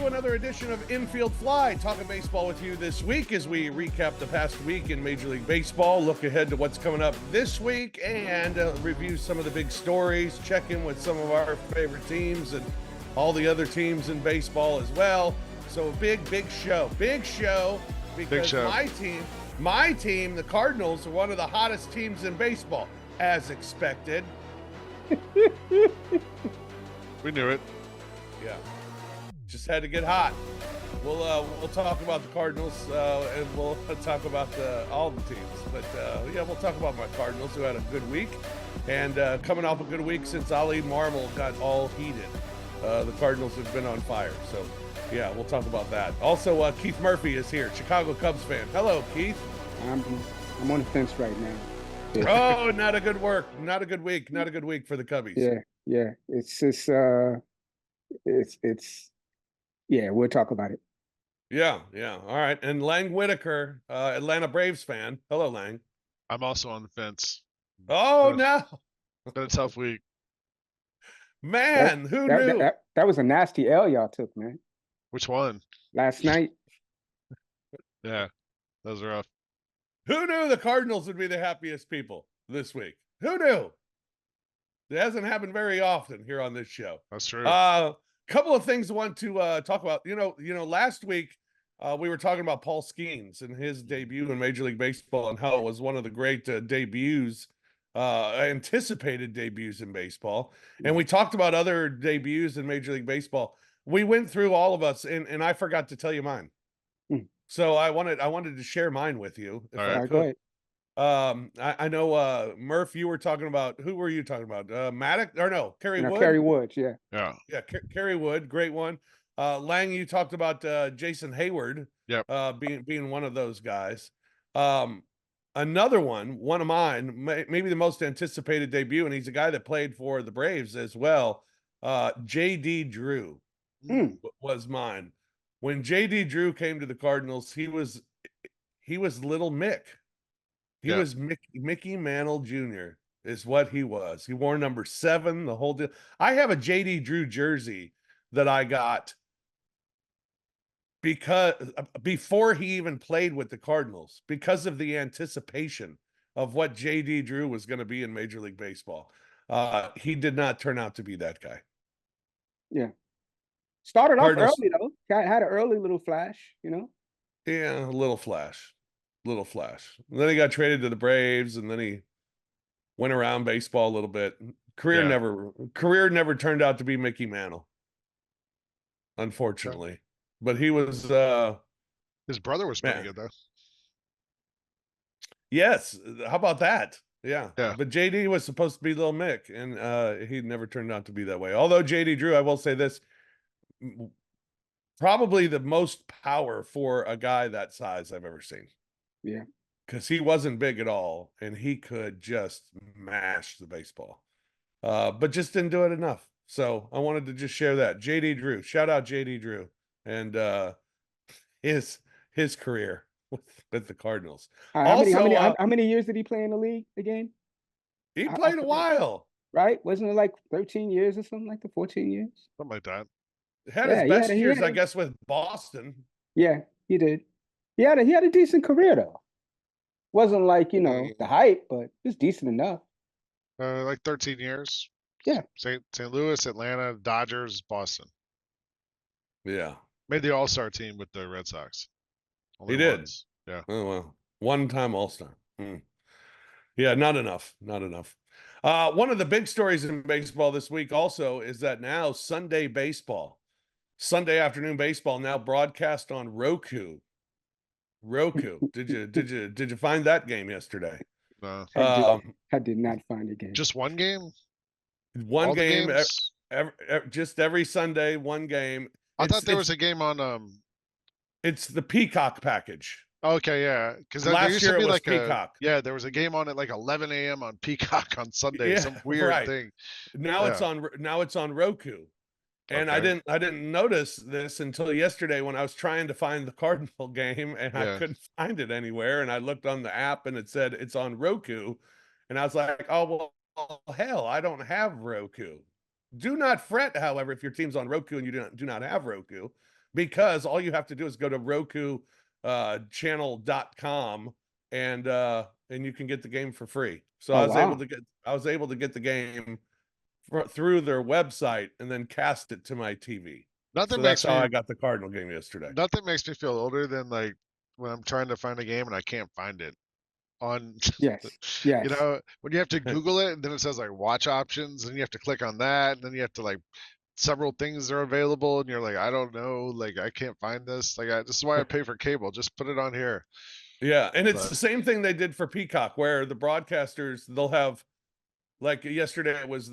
to another edition of Infield Fly, talking baseball with you this week as we recap the past week in Major League Baseball, look ahead to what's coming up this week, and review some of the big stories, check in with some of our favorite teams and all the other teams in baseball as well. So a big show because my team, the Cardinals, are one of the hottest teams in baseball, as expected. We knew it. Yeah. Just had to get hot. We'll talk about the Cardinals and we'll talk about all the teams. But we'll talk about my Cardinals, who had a good week, and coming off a good week since Ali Marmol got all heated. The Cardinals have been on fire. So yeah, we'll talk about that. Also, Keith Murphy is here, Chicago Cubs fan. Hello, Keith. I'm on the fence right now. Oh, not a good week. Not a good week for the Cubbies. Yeah. It's just we'll talk about it. Yeah. All right. And Lang Whitaker, Atlanta Braves fan. Hello, Lang. I'm also on the fence. Oh, no. It's been a tough week. Man, who knew? That was a nasty L y'all took, man. Which one? Last night. Yeah, that was rough. Who knew the Cardinals would be the happiest people this week? Who knew? It hasn't happened very often here on this show. That's true. Couple of things I want to talk about. You know, last week we were talking about Paul Skenes and his debut in Major League Baseball and how it was one of the great debuts, anticipated debuts in baseball. And we talked about other debuts in Major League Baseball. We went through all of us, and I forgot to tell you mine. So I wanted to share mine with you. If all right, I could. I know Murph, you were talking about, who were you talking about? Maddox or no, Kerry Wood? Kerry Wood, yeah. Kerry Wood, great one. Lang, you talked about Jason Hayward, being one of those guys. Another one of mine, maybe the most anticipated debut, and he's a guy that played for the Braves as well. J.D. Drew was mine. When J.D. Drew came to the Cardinals, he was Little Mick. He was Mickey Mantle Jr. is what he was. He wore number 7, the whole deal. I have a J.D. Drew jersey that I got because before he even played with the Cardinals, because of the anticipation of what J.D. Drew was going to be in Major League Baseball. He did not turn out to be that guy. Yeah. Started Cardinals, off early, though. Had an early little flash, Yeah, a little flash. And then he got traded to the Braves, and then he went around baseball a little bit. Career never turned out to be Mickey Mantle, unfortunately. But he was his brother was pretty good though. Yes, how about that? Yeah. But JD was supposed to be Little Mick, and he never turned out to be that way. Although JD Drew, I will say this, probably the most power for a guy that size I've ever seen. Yeah. Because he wasn't big at all, and he could just mash the baseball. But just didn't do it enough. So I wanted to just share that. JD Drew. Shout out JD Drew and his career with the Cardinals. How many years did he play in the league again? He played a while. Right? Wasn't it like 13 years or something like that? 14 years? Something like that. Had his best years, I guess, with Boston. Yeah, he did. He had a decent career though. Wasn't like, the hype, but it's decent enough. Like 13 years. Yeah. St. Louis, Atlanta, Dodgers, Boston. Yeah. Made the All-Star team with the Red Sox. He did. Once. Yeah. Oh, well. One-time All-Star. Yeah, not enough. One of the big stories in baseball this week also is that now Sunday afternoon baseball now broadcast on Roku. Did you find that game yesterday? No. I did not find a game. Just one game? One game, just every Sunday, one game. I thought there was a game on It's the Peacock package. Okay, yeah, because last there used year to be it was like Peacock. there was a game on at like 11 a.m. on Peacock on Sunday. Some weird thing. Now it's on Roku. And okay. I didn't notice this until yesterday when I was trying to find the Cardinal game, and I couldn't find it anywhere. And I looked on the app and it said it's on Roku. And I was like, oh, well, hell, I don't have Roku. Do not fret, however, if your team's on Roku and you do not have Roku, because all you have to do is go to Roku channel.com and you can get the game for free. So I was able to get the game through their website and then cast it to my TV. So that's how I got the Cardinal game yesterday. Nothing makes me feel older than like when I'm trying to find a game and I can't find it on. Yes. You know, when you have to Google it and then it says like watch options and you have to click on that and then you have to like several things are available and you're like, I don't know, like I can't find this. Like this is why I pay for cable. Just put it on here. Yeah, and it's the same thing they did for Peacock, where the broadcasters, they'll have, like yesterday it was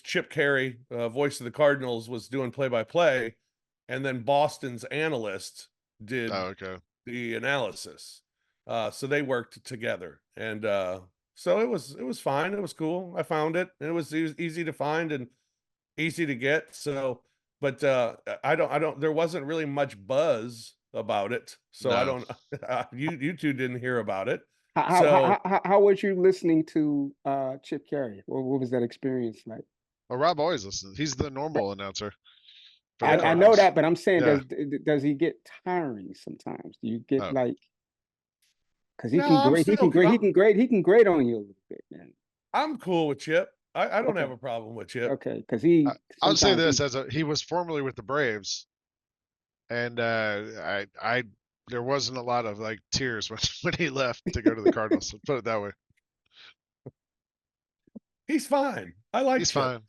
Chip Carey, voice of the Cardinals, was doing play-by-play, and then Boston's analyst did the analysis. So they worked together, and so it was fine. It was cool. I found it, and it was easy to find and easy to get. So, but there wasn't really much buzz about it, so no. I don't. You two didn't hear about it. How was you listening to Chip Carey? What was that experience like? Well, Rob always listens. He's the normal announcer. I know that, but I'm saying, does he get tiring sometimes? Do you get like? Because he can grade on you a little bit, man. I'm cool with Chip. I don't have a problem with Chip. Okay, because I'll say this he was formerly with the Braves, and there wasn't a lot of like tears when he left to go to the Cardinals. Let's put it that way. He's fine. I like. He's Chip. fine.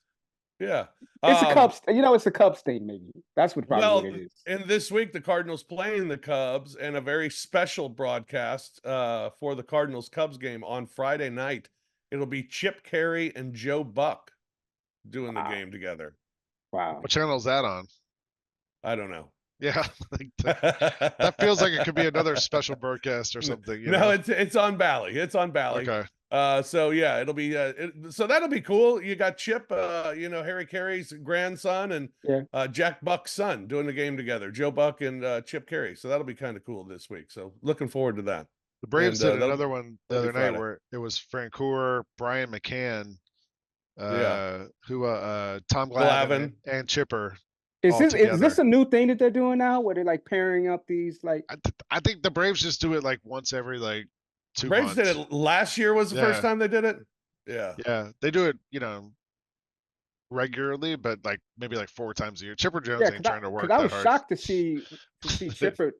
Yeah, it's a Cubs. It's a Cubs thing. Maybe that's what probably what it is. And this week the Cardinals playing the Cubs, and a very special broadcast for the Cardinals Cubs game on Friday night. It'll be Chip Carey and Joe Buck doing the game together. Wow. What channel is that on? I don't know. Yeah, that feels like it could be another special broadcast or something. You know? It's on Bally. It's on Bally. Okay. So yeah, it'll be so that'll be cool. You got Chip, Harry Carey's grandson, and Jack Buck's son doing the game together. Joe Buck and Chip Carey. So that'll be kind of cool this week. So looking forward to that. The Braves did another one the other night where it was Francoeur, Brian McCann, Tom Glavine and Chipper. Is this a new thing that they're doing now, where they're like pairing up these like? I think the Braves just do it like once every like 2 months. Braves did it last year. Was the first time they did it? Yeah. Yeah, they do it. Regularly, but like maybe like 4 times a year. Chipper Jones ain't trying to work. I was shocked to see Chipper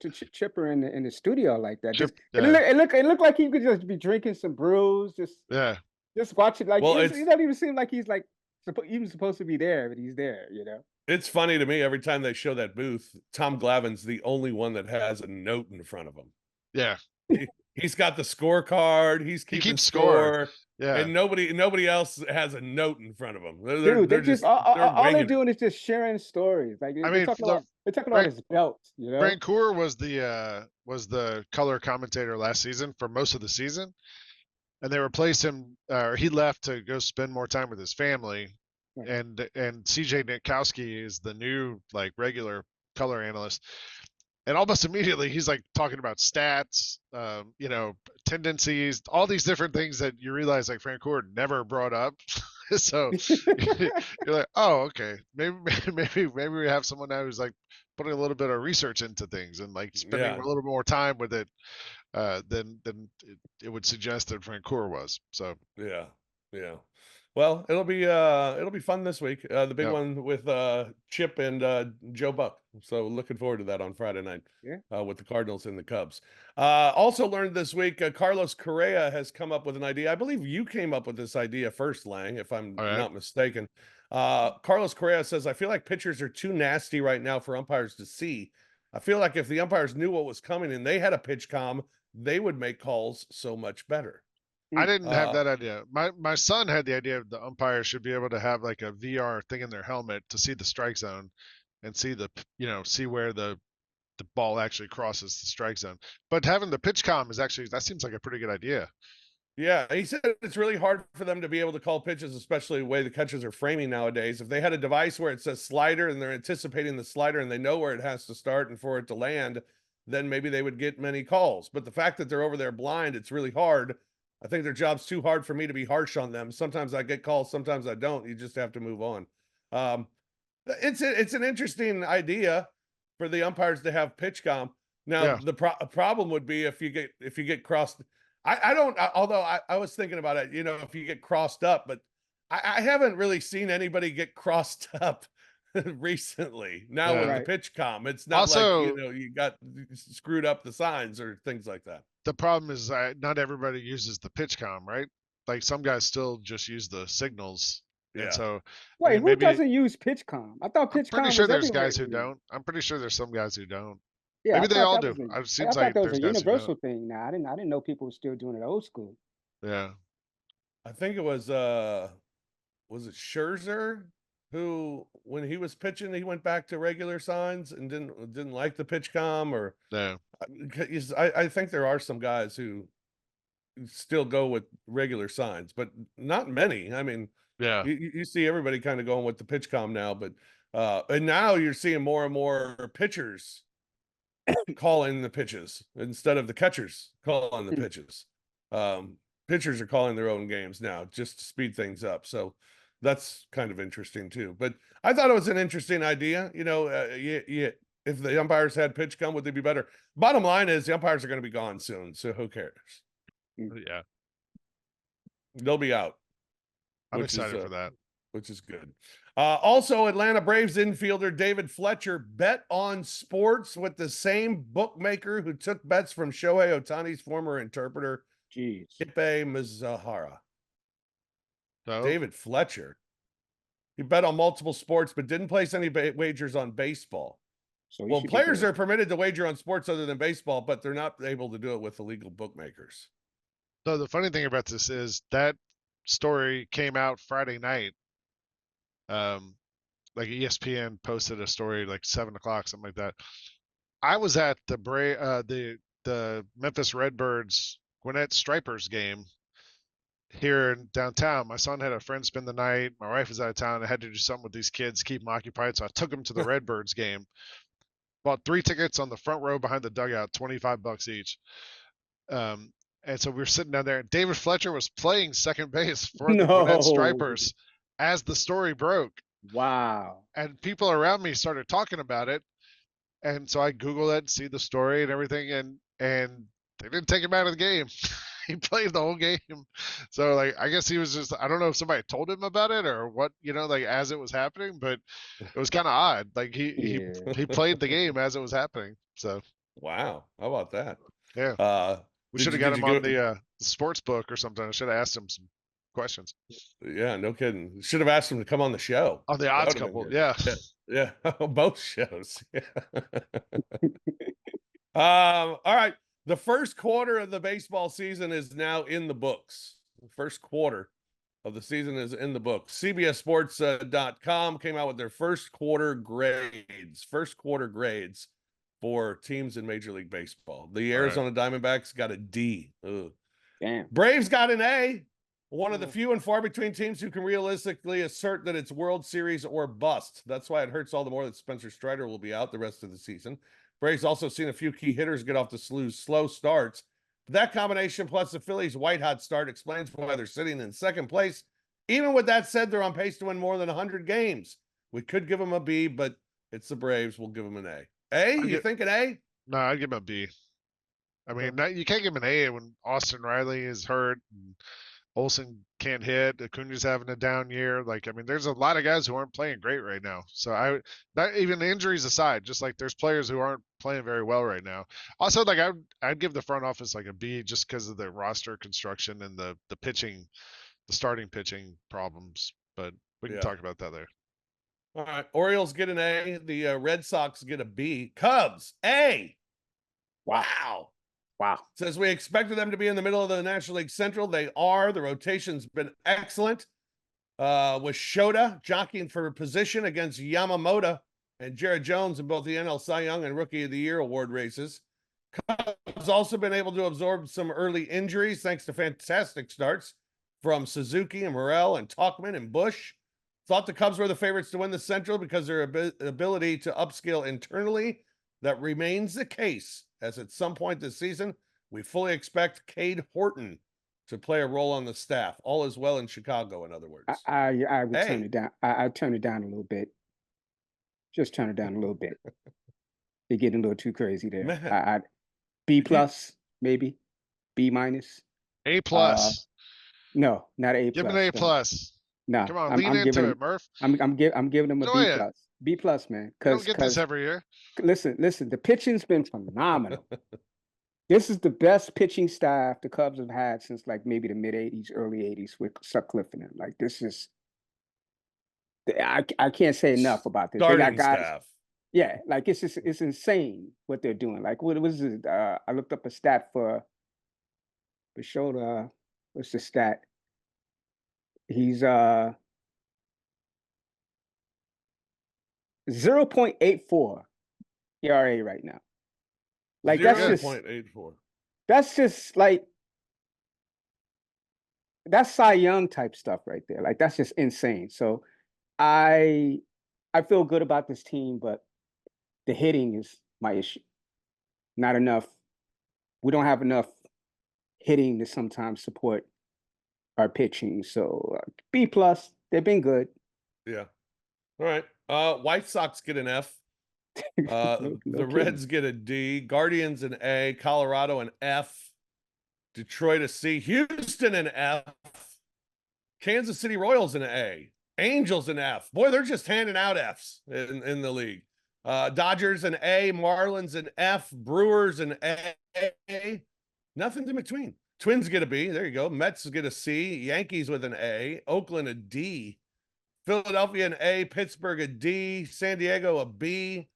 in the studio like that. It looked like he could just be drinking some brews, just watch it. Like it doesn't even seem like he's like even supposed to be there, but he's there. It's funny to me every time they show that booth. Tom Glavine's the only one that has a note in front of him. Yeah. He's got the scorecard. He keeps score. Yeah. And nobody else has a note in front of them. They're just all they're doing is just sharing stories. Like they're talking about his belt. Francoeur was the color commentator last season for most of the season, and they replaced him. He left to go spend more time with his family. Right. And CJ Nitkowski is the new like regular color analyst. And almost immediately he's like talking about stats, tendencies, all these different things that you realize like Francoeur never brought up. So you're like, oh, okay, maybe we have someone now who's like putting a little bit of research into things and like spending a little more time with it than it would suggest that Francoeur was. So yeah. Well, it'll be fun this week. The big one with Chip and Joe Buck. So looking forward to that on Friday night. With the Cardinals and the Cubs. Also learned this week, Carlos Correa has come up with an idea. I believe you came up with this idea first, Lang, if I'm not mistaken. Carlos Correa says, I feel like pitchers are too nasty right now for umpires to see. I feel like if the umpires knew what was coming and they had a pitch comm, they would make calls so much better. I didn't have that idea. My son had the idea the umpires should be able to have like a VR thing in their helmet to see the strike zone and see see where the ball actually crosses the strike zone. But having the pitch comm that seems like a pretty good idea. Yeah, he said it's really hard for them to be able to call pitches, especially the way the catchers are framing nowadays. If they had a device where it says slider and they're anticipating the slider and they know where it has to start and for it to land, then maybe they would get many calls. But the fact that they're over there blind, it's really hard. I think their job's too hard for me to be harsh on them. Sometimes I get calls, sometimes I don't. You just have to move on. It's an interesting idea. for the umpires to have pitch com. Now the problem would be if you get crossed. Although I was thinking about it, if you get crossed up, but I haven't really seen anybody get crossed up recently. Now with the pitch com, it's not also, like you got screwed up the signs or things like that. The problem is not everybody uses the pitch com, right? Like some guys still just use the signals. And so wait, who doesn't use pitch com? I thought pitch com. I'm pretty sure there's guys who don't. I'm pretty sure there's some guys who don't. Yeah, maybe they all do. It seems like that was a universal thing. Now I didn't know people were still doing it old school. Yeah, I think it was it Scherzer who, when he was pitching, he went back to regular signs and didn't like the pitch com, or I think there are some guys who still go with regular signs, but not many. I mean, you see everybody kind of going with the pitch com now, but and now you're seeing more and more pitchers calling the pitches instead of the catchers calling the pitches. Pitchers are calling their own games now just to speed things up. So that's kind of interesting too. But I thought it was an interesting idea. If the umpires had pitch com, would they be better? Bottom line is the umpires are going to be gone soon, so who cares? Yeah, they'll be out. I'm excited for that, which is good. Also, Atlanta Braves infielder David Fletcher bet on sports with the same bookmaker who took bets from Shohei Ohtani's former interpreter, Kipe Mizuhara. So? David Fletcher. He bet on multiple sports, but didn't place any wagers on baseball. So players are permitted to wager on sports other than baseball, but they're not able to do it with illegal bookmakers. So the funny thing about this is that story came out Friday night. Like ESPN posted a story like 7:00, something like that. I was at the Memphis Redbirds Gwinnett Stripers game here in downtown. My son had a friend spend the night. My wife was out of town. I had to do something with these kids, keep them occupied. So I took them to the Redbirds game. Bought 3 tickets on the front row behind the dugout, $25 each. And so we were sitting down there, and David Fletcher was playing second base for the Gwinnett Stripers as the story broke. Wow. And people around me started talking about it. And so I Googled it, see the story and everything, and they didn't take him out of the game. He played the whole game. So like, I guess he was just, I don't know if somebody told him about it or what, like as it was happening, but it was kind of odd. Like he played the game as it was happening. So. Wow. How about that? Yeah. We should have got him on the sports book or something. I should have asked him some questions. Yeah, no kidding. Should have asked him to come on the show. On the Odds Couple. Yeah. Yeah. Both shows. All right. The first quarter of the baseball season is now in the books. The first quarter of the season is in the books. CBSSports.com came out with their first quarter grades for teams in Major League Baseball. The Arizona Diamondbacks got a D. Ugh. Damn. Braves got an A. One of the few and far between teams who can realistically assert that it's World Series or bust. That's why it hurts all the more that Spencer Strider will be out the rest of the season. Braves also seen a few key hitters get off the slow starts. That combination plus the Phillies' white-hot start explains why they're sitting in second place. Even with that said, they're on pace to win more than 100 games. We could give them a B, but it's the Braves. We'll give them an A. A? You think an A? No, I'd give him a B. I mean, you can't give him an A when Austin Riley is hurt and Olsen can't hit. Acuna's having a down year. Like, I mean, there's a lot of guys who aren't playing great right now. So not even the injuries aside, just like there's players who aren't playing very well right now. Also, like I'd give the front office like a B just because of the roster construction and the pitching, the starting pitching problems. But we can talk about that there. All right. Orioles get an A. The Red Sox get a B. Cubs, A. Wow. Says we expected them to be in the middle of the National League Central. They are. The rotation's been excellent. With Shota jockeying for position against Yamamoto and Jared Jones in both the NL Cy Young and Rookie of the Year award races. Cubs also been able to absorb some early injuries thanks to fantastic starts from Suzuki and Morel and Tauchman and Bush. Thought the Cubs were the favorites to win the Central because their ability to upscale internally. That remains the case, as at some point this season, we fully expect Cade Horton to play a role on the staff. All is well in Chicago, in other words. I would turn it down. I turn it down a little bit. Just turn it down a little bit. They're getting a little too crazy there. Man. B plus, maybe. B minus. A plus. No, not A plus. Give him an A plus. No, come on, lean into it, Murph. I'm giving them a B plus. B plus, man. You don't get this every year. Listen. The pitching's been phenomenal. This is the best pitching staff the Cubs have had since like maybe the mid '80s, early '80s with Sutcliffe in them. Like this is, I can't say enough about this. They got guys. Staff. Yeah, like it's insane what they're doing. Like what was it? I looked up a stat for Shohei. What's the stat? He's 0.84 ERA right now. Like 0.84. That's just like that's Cy Young type stuff right there. Like that's just insane. So I feel good about this team, but the hitting is my issue. Not enough. We don't have enough hitting to sometimes support our pitching. So B plus. They've been good. Yeah. All right. White Sox get an F. The Reds get a D. Guardians an A. Colorado an F. Detroit a C. Houston an F. Kansas City Royals an A. Angels an F. Boy, they're just handing out Fs in the league. Dodgers an A. Marlins an F. Brewers an A. Nothing in between. Twins get a B. There you go. Mets get a C. Yankees with an A. Oakland a D. Philadelphia an A. Pittsburgh a D. San Diego a B.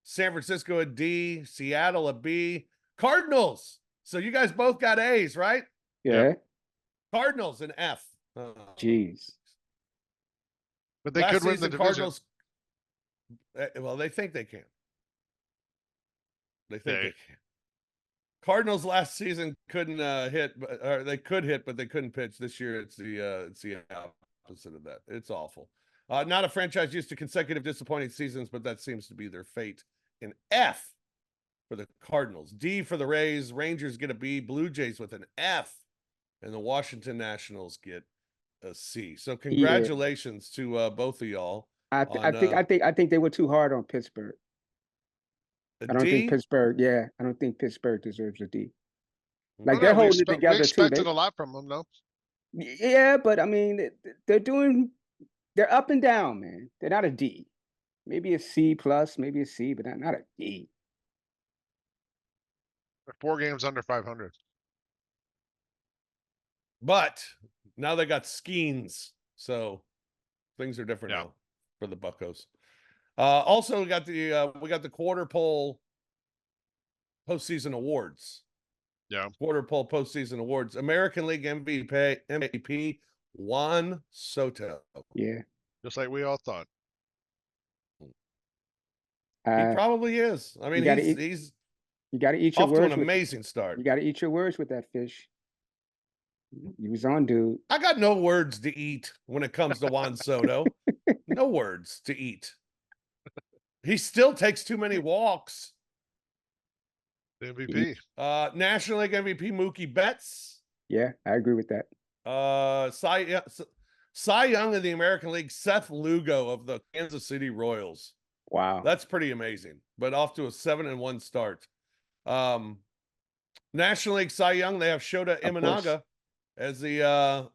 San Francisco a D. Seattle a B. Cardinals. So you guys both got A's, right? Yeah. Cardinals an F. Jeez. But they could win the division. Cardinals, well, they think they can. They think they can. Cardinals last season couldn't hit, or they could hit, but they couldn't pitch. This year, it's the opposite of that. It's awful. Not a franchise used to consecutive disappointing seasons, but that seems to be their fate. An F for the Cardinals. D for the Rays. Rangers get a B. Blue Jays with an F, and the Washington Nationals get a C. So congratulations to both of y'all. I think they were too hard on Pittsburgh. I don't think Pittsburgh deserves a D. Like they're holding it together too. We expected a lot from them, though. Yeah, but I mean, they're up and down, man. They're not a D. Maybe a C plus, maybe a C, but not a D. They're 4 games under 500. But now they got Skenes, so things are different now for the Buccos. Also, we got the quarter pole postseason awards. Yeah, quarter pole postseason awards. American League MVP Juan Soto. Yeah, just like we all thought. He probably is. I mean, he's you got to eat your off words. To an amazing start. You got to eat your words with that fish. He was on, dude. I got no words to eat when it comes to Juan Soto. No words to eat. He still takes too many walks. MVP. National League MVP Mookie Betts. Yeah, I agree with that. Cy Young of the American League, Seth Lugo of the Kansas City Royals. Wow. That's pretty amazing. But off to a 7-1 start. National League Cy Young, they have Shota Imanaga as the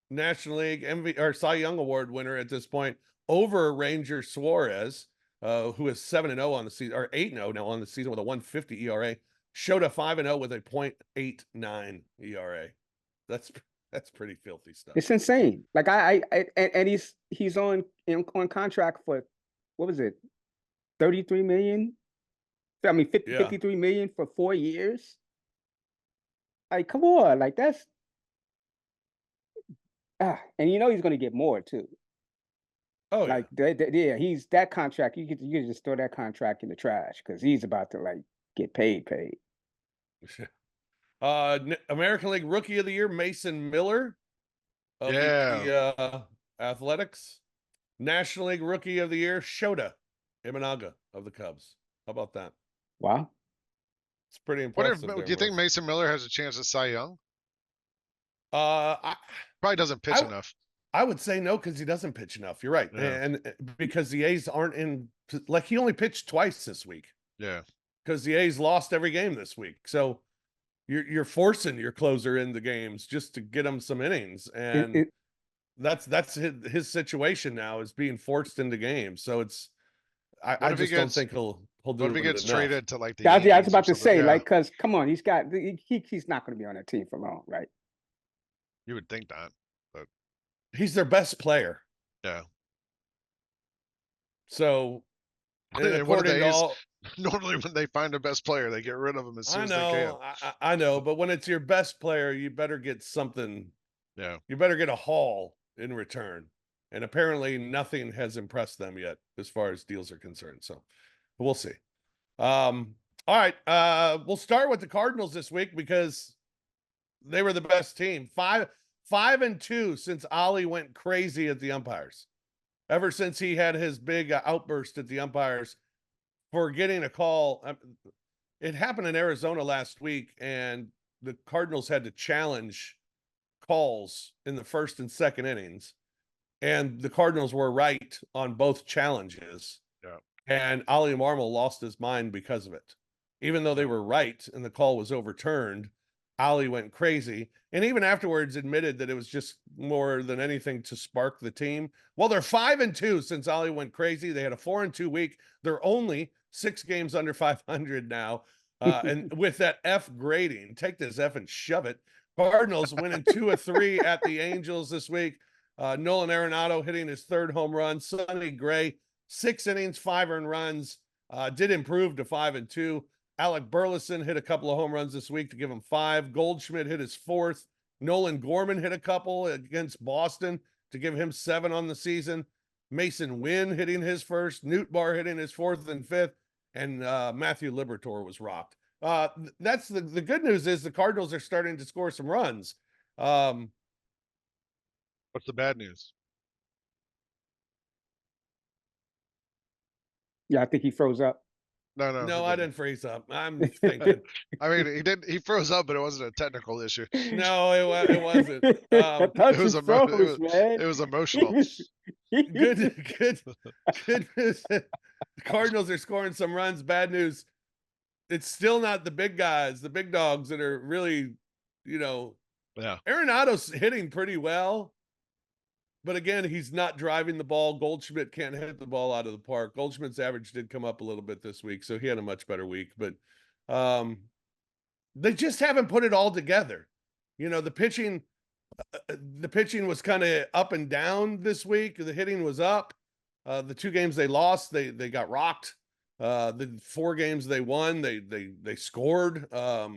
National League MVP or Cy Young Award winner at this point over Ranger Suarez, who is 7-0 on the season, or 8-0 now on the season with a 1.50 ERA. Shota 5-0 with a 0.89 ERA. That's pretty filthy stuff. It's insane. Like and he's on contract for, what was it, 33 million? I mean 53 million for 4 years. Like, come on, like that's and he's going to get more too. Oh, like he's that contract. You could just throw that contract in the trash because he's about to like get paid. American League Rookie of the Year Mason Miller of the Athletics. National League Rookie of the Year Shota Imanaga of the Cubs. How about that? Wow, it's pretty impressive. Do you think Mason Miller has a chance at Cy Young? Probably doesn't pitch enough. I would say no, because he doesn't pitch enough. You're right. Yeah. And because the A's aren't in, like, he only pitched twice this week. Yeah. Because the A's lost every game this week. So you're forcing your closer in the games just to get him some innings. And that's his situation now, is being forced into games. So I just don't think he'll do it. What if he gets traded to like the Yankees? I was about to say, like, because come on, he's not going to be on that team for long, right? You would think not, but he's their best player. Yeah. So, according to all, normally when they find a best player, they get rid of him as soon as they can. I know, but when it's your best player, you better get something. Yeah. You better get a haul in return. And apparently nothing has impressed them yet as far as deals are concerned. So we'll see. All right. We'll start with the Cardinals this week because they were the best team. 5-2 since Elly went crazy at the umpires. Ever since he had his big outburst at the umpires for getting a call. It happened in Arizona last week, and the Cardinals had to challenge calls in the first and second innings. And the Cardinals were right on both challenges. Yeah. And Elly Marmol lost his mind because of it. Even though they were right and the call was overturned, Elly went crazy. And even afterwards admitted that it was just more than anything to spark the team. Well, they're 5-2 since Elly went crazy. They had a 4-2 week. They're only 6 games under 500 now. And with that F grading, take this F and shove it. Cardinals winning 2 of 3 at the Angels this week. Nolan Arenado hitting his 3rd home run. Sonny Gray, 6 innings, 5 earned runs. Did improve to 5-2. Alec Burleson hit a couple of home runs this week to give him 5. Goldschmidt hit his 4th. Nolan Gorman hit a couple against Boston to give him 7 on the season. Mason Wynn hitting his 1st. Newt Bar hitting his 4th and 5th. And Matthew Liberatore was rocked. That's the good news is the Cardinals are starting to score some runs. What's the bad news? Yeah, I think he froze up. No, I didn't freeze up. I'm thinking. I mean, he froze up, but it wasn't a technical issue. No, it wasn't. It was emotional. Good news. The Cardinals are scoring some runs. Bad news. It's still not the big guys, the big dogs that are really, Yeah. Arenado's hitting pretty well. But again, he's not driving the ball. Goldschmidt can't hit the ball out of the park. Goldschmidt's average did come up a little bit this week, so he had a much better week. But they just haven't put it all together. The pitching was kind of up and down this week. The hitting was up. The 2 games they lost, they got rocked. The 4 games they won, they scored. I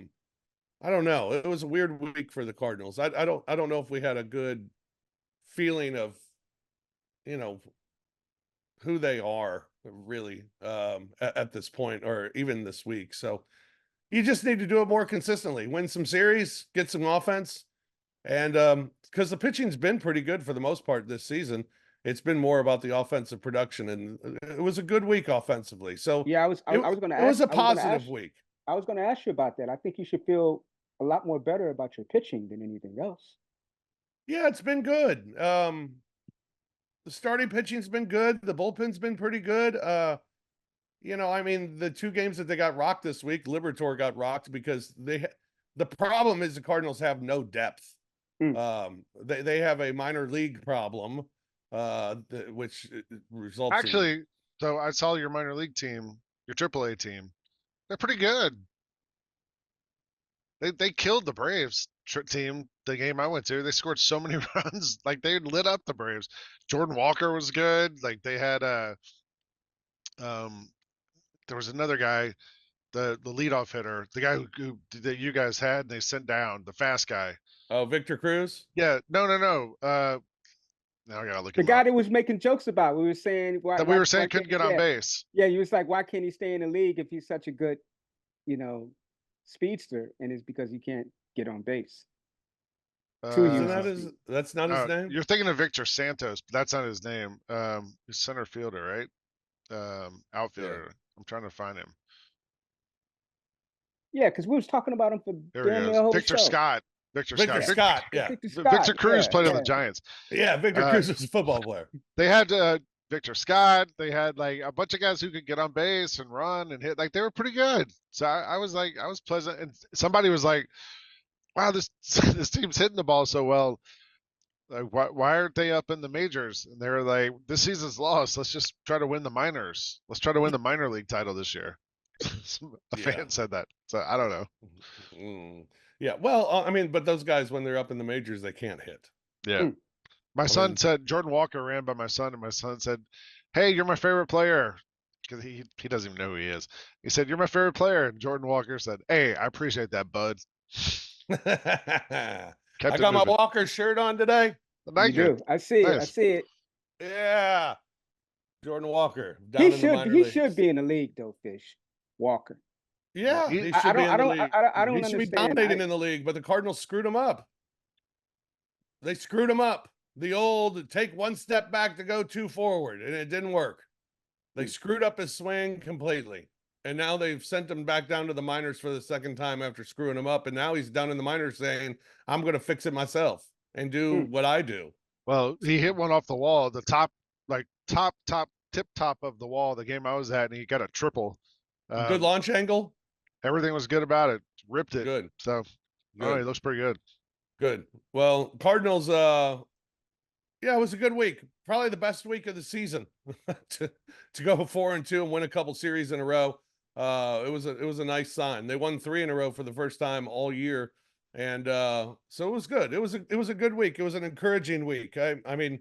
don't know. It was a weird week for the Cardinals. I don't know if we had a good feeling of who they are really at this point or even this week. So you just need to do it more consistently, win some series, get some offense. And because the pitching's been pretty good for the most part this season, it's been more about the offensive production, and it was a good week offensively. So yeah, I was going to ask. It was a positive week. I was going to ask you about that. I think you should feel a lot more better about your pitching than anything else. Yeah, it's been good. The starting pitching's been good. The bullpen's been pretty good. I mean, the 2 games that they got rocked this week, Liberatore got rocked because the problem is the Cardinals have no depth. They have a minor league problem, which results actually. So I saw your minor league team, your AAA team. They're pretty good. They killed the Braves team the game I went to. They scored so many runs, like they lit up the Braves. Jordan Walker was good. Like they had there was another guy, the leadoff hitter, the guy who that you guys had and they sent down, the fast guy. Oh, Victor Cruz? Yeah, no. Now I gotta look. The guy that was making jokes about. We were saying couldn't get on base. Yeah, you was like, why can't he stay in the league if he's such a good, speedster? And it's because he can't get on base. That's not his name. You're thinking of Victor Santos, but that's not his name. He's center fielder, right? Outfielder. Yeah. I'm trying to find him. Yeah, because we was talking about him for the whole Victor show. Scott. Victor Scott. Yeah. Victor Cruz played on the Giants. Yeah, Victor Cruz was a football player. They had Victor Scott. They had like a bunch of guys who could get on base and run and hit. Like they were pretty good. So I was pleasant. And somebody was like, "Wow, this team's hitting the ball so well. Like, why aren't they up in the majors?" And they were like, "This season's lost. Let's just try to win the minors. Let's try to win the minor league title this year." A fan said that. So I don't know. Yeah. Well, I mean, but those guys, when they're up in the majors, they can't hit. Yeah. My son said, Jordan Walker ran by my son, and my son said, "Hey, you're my favorite player." Because he doesn't even know who he is. He said, "You're my favorite player." And Jordan Walker said, "Hey, I appreciate that, bud." I got my Walker shirt on today. You do. I see it. Nice. I see it. Yeah. Jordan Walker. He should be in the league though, Fish. Walker. Yeah. He should be in the league. I don't understand. He should be dominating in the league, but the Cardinals screwed him up. They screwed him up. The old take one step back to go two forward, and it didn't work. They screwed up his swing completely. And now they've sent him back down to the minors for the second time after screwing him up. And now he's down in the minors saying, "I'm going to fix it myself and do what I do." Well, he hit one off the wall, the top tip top of the wall, the game I was at, and he got a triple. Good launch angle. Everything was good about it. Ripped it. Good. So, he looks pretty good. Good. Well, Cardinals, it was a good week. Probably the best week of the season to go 4-2 and win a couple series in a row. It was a nice sign. They won 3 in a row for the first time all year, and so it was good. It was a good week. It was an encouraging week. I mean,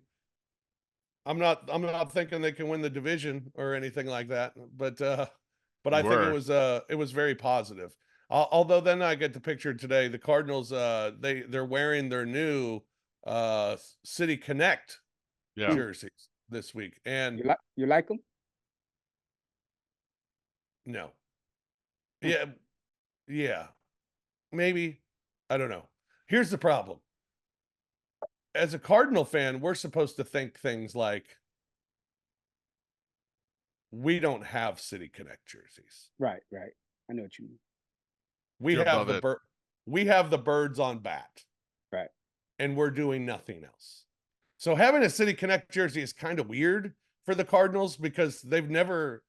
I'm not thinking they can win the division or anything like that, but I think it was very positive. Although then I get the picture today. The Cardinals, they're wearing their new City Connect jerseys this week, and you like them? No. Yeah, maybe. I don't know. Here's the problem. As a Cardinal fan, we're supposed to think things like, we don't have City Connect jerseys. Right. I know what you mean. We have the birds on bat. Right. And we're doing nothing else. So having a City Connect jersey is kind of weird for the Cardinals, because they've never,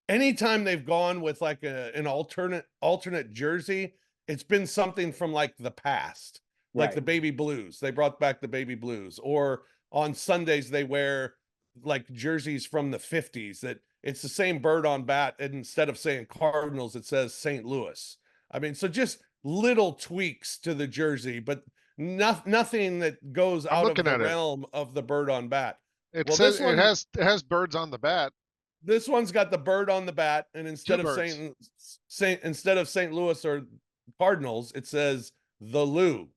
anytime they've gone with like an alternate jersey, it's been something from like the past, like the baby blues. They brought back the baby blues, or on Sundays they wear like jerseys from the 50s that it's the same bird on bat, and instead of saying Cardinals, it says St. Louis. I mean, so just little tweaks to the jersey, but nothing that goes out of the realm of the bird on bat. It has birds on the bat. This one's got the bird on the bat, and instead of St. Louis or Cardinals, it says the Lou.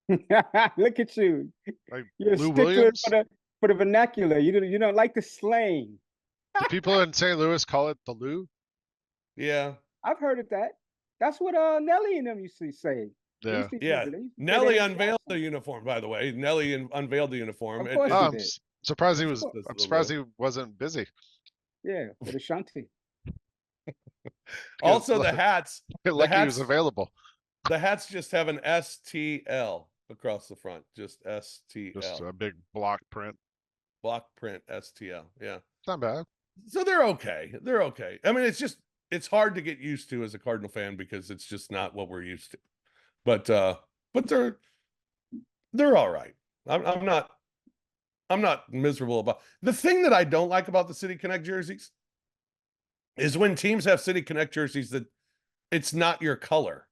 Look at you. Like You're a Lou stickler Williams? for the vernacular. You don't like the slang. Do people in St. Louis call it the Lou? Yeah. I've heard of that. That's what Nelly and them used to say. Yeah. Nelly unveiled the uniform, by the way. Nelly unveiled the uniform. Of course he did. I'm surprised he wasn't busy. Yeah, with Ashanti. Also, the hats. He was available. The hats just have an STL across the front. Just STL. Just a big block print. Block print STL. Yeah. It's not bad. So they're okay. I mean, it's hard to get used to as a Cardinal fan, because it's just not what we're used to. But they're all right. I'm not miserable about. The thing that I don't like about the City Connect jerseys is when teams have City Connect jerseys that it's not your color.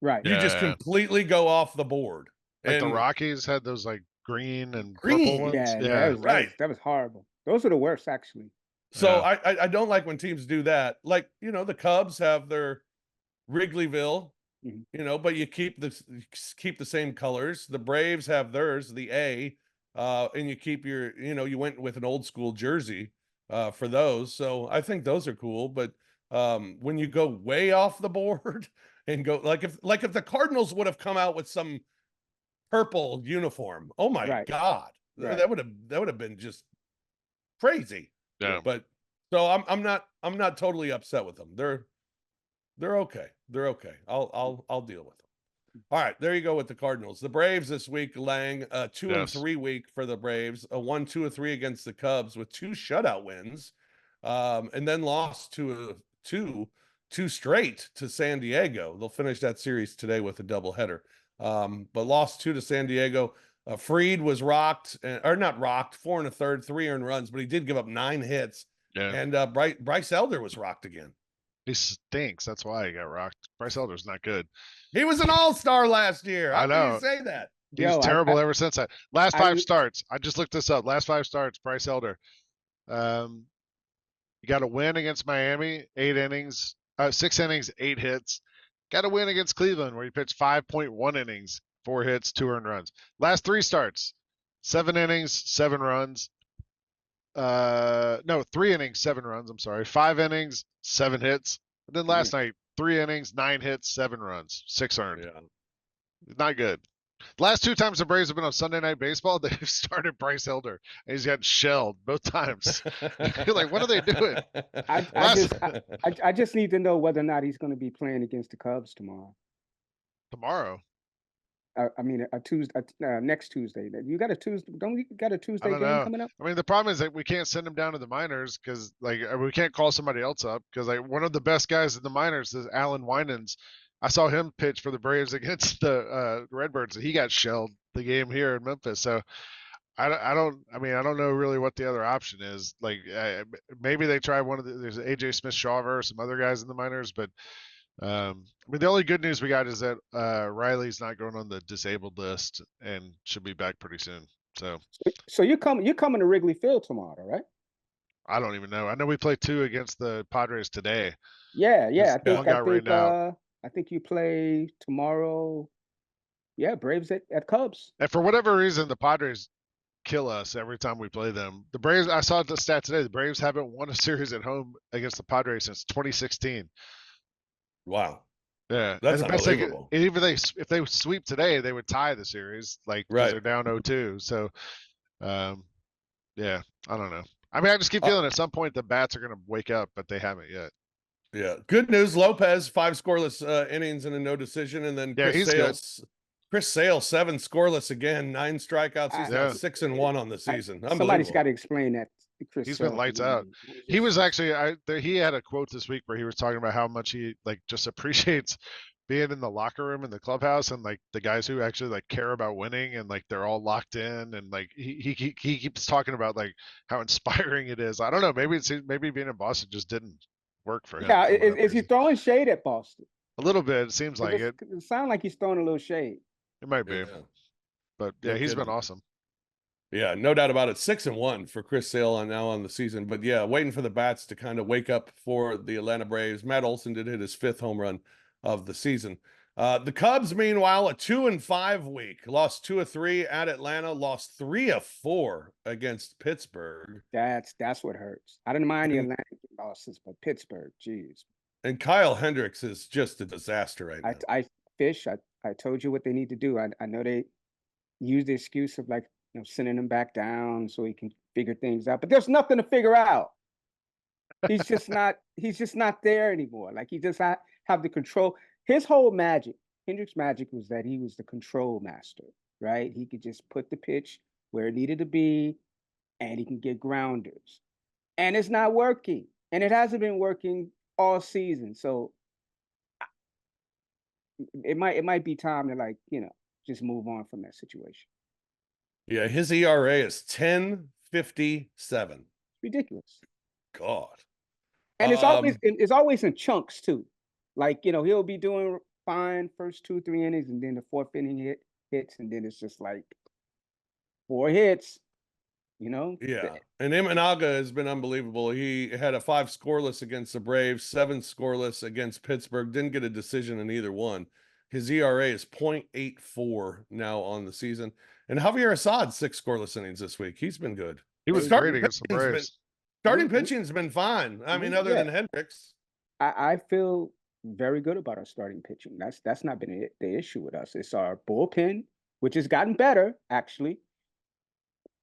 Right. You just completely go off the board. Like the Rockies had those like green and purple ones. Yeah. That was horrible. Those are the worst, actually. So I don't like when teams do that. Like, the Cubs have their Wrigleyville, but you keep the same colors. The Braves have theirs, the A, and you keep your, you went with an old school jersey for those. So I think those are cool. But when you go way off the board and go like if the Cardinals would have come out with some purple uniform, oh my God, that would have been just crazy. Yeah. But so I'm not totally upset with them. They're okay. They're okay. I'll deal with them. All right, there you go with the Cardinals. The Braves this week, Lang, 2-3 week for the Braves, a 1-2-3 against the Cubs with 2 shutout wins, and then lost two straight to San Diego. They'll finish that series today with a doubleheader, but lost 2 to San Diego. Fried was rocked, or not rocked, 4 1/3, 3 earned runs, but he did give up 9 hits. Yeah. And Bryce Elder was rocked again. He stinks. That's why he got rocked. Bryce Elder's not good. He was an all-star last year. How can you say that? He was terrible ever since that. Last 5 starts. I just looked this up. Last 5 starts, Bryce Elder. You got a win against Miami, 8 innings, 6 innings, 8 hits. Got a win against Cleveland where he pitched 5.1 innings, 4 hits, 2 earned runs. Last 3 starts, 7 innings, 7 runs. 3 innings, 7 runs. I'm sorry. 5 innings, 7 hits. And then last night, 3 innings, 9 hits, 7 runs, 6 earned. Yeah. Not good. The last 2 times the Braves have been on Sunday Night Baseball, they've started Bryce Elder, and he's gotten shelled both times. You're like, what are they doing? I just need to know whether or not he's going to be playing against the Cubs tomorrow. Tomorrow? I mean, next Tuesday. You got a Tuesday? Don't we got a Tuesday game coming up? I mean, the problem is that we can't send him down to the minors because, like, we can't call somebody else up because, like, one of the best guys in the minors is Alan Winans. I saw him pitch for the Braves against the Redbirds, and he got shelled the game here in Memphis. So I don't know really what the other option is. Like, maybe they try there's AJ Smith-Shawver or some other guys in the minors, but I mean, the only good news we got is that Riley's not going on the disabled list and should be back pretty soon. So you're coming to Wrigley Field tomorrow, right? I don't even know. I know we play 2 against the Padres today. Yeah. I think you play tomorrow. Yeah, Braves at Cubs. And for whatever reason, the Padres kill us every time we play them. The Braves, I saw the stat today, the Braves haven't won a series at home against the Padres since 2016. Wow. Yeah. That's unbelievable. If they sweep today, they would tie the series, like, because they're down 0-2. So, yeah, I don't know. I mean, I just keep feeling at some point the bats are going to wake up, but they haven't yet. Yeah. Good news. Lopez, 5 scoreless innings and a no decision. And then Chris Sale, 7 scoreless again, 9 strikeouts. He's got 6-1 on the season. Somebody's got to explain that. He's been lights out. He was actually, he had a quote this week where he was talking about how much he, like, just appreciates being in the locker room in the clubhouse and, like, the guys who actually, like, care about winning and, like, they're all locked in, and, like, he keeps talking about, like, how inspiring it is. I don't know, maybe being in Boston just didn't work for him. Yeah, is he throwing shade at Boston? A little bit, it seems like it. It sounds like he's throwing a little shade. It might be. But yeah, he's been awesome. Yeah, no doubt about it. 6-1 for Chris Sale now on the season. But yeah, waiting for the bats to kind of wake up for the Atlanta Braves. Matt Olson did hit his 5th home run of the season. The Cubs, meanwhile, a 2-5 week. Lost 2 of 3 at Atlanta. Lost 3 of 4 against Pittsburgh. That's what hurts. I didn't mind the Atlanta losses, but Pittsburgh, geez. And Kyle Hendricks is just a disaster right now. I told you what they need to do. I know they use the excuse of, like, sending him back down so he can figure things out. But there's nothing to figure out. He's just not there anymore. Like, he just have the control. His whole magic, Hendricks' magic, was that he was the control master, right? He could just put the pitch where it needed to be, and he can get grounders. And it's not working. And it hasn't been working all season. So it might be time to, like, just move on from that situation. Yeah, his ERA is 10.57. Ridiculous. God. And it's always in chunks too. Like, he'll be doing fine first 2-3 innings, and then the 4th inning hits, and then it's just like 4 hits. Yeah. And Imanaga has been unbelievable. He had a 5 scoreless against the Braves, 7 scoreless against Pittsburgh. Didn't get a decision in either one. His ERA is 0.84 now on the season. And Javier Assad, 6 scoreless innings this week. He's been good. He was great against the Braves. Starting pitching's been fine. I mean, other than Hendricks. I feel very good about our starting pitching. That's not been the issue with us. It's our bullpen, which has gotten better, actually,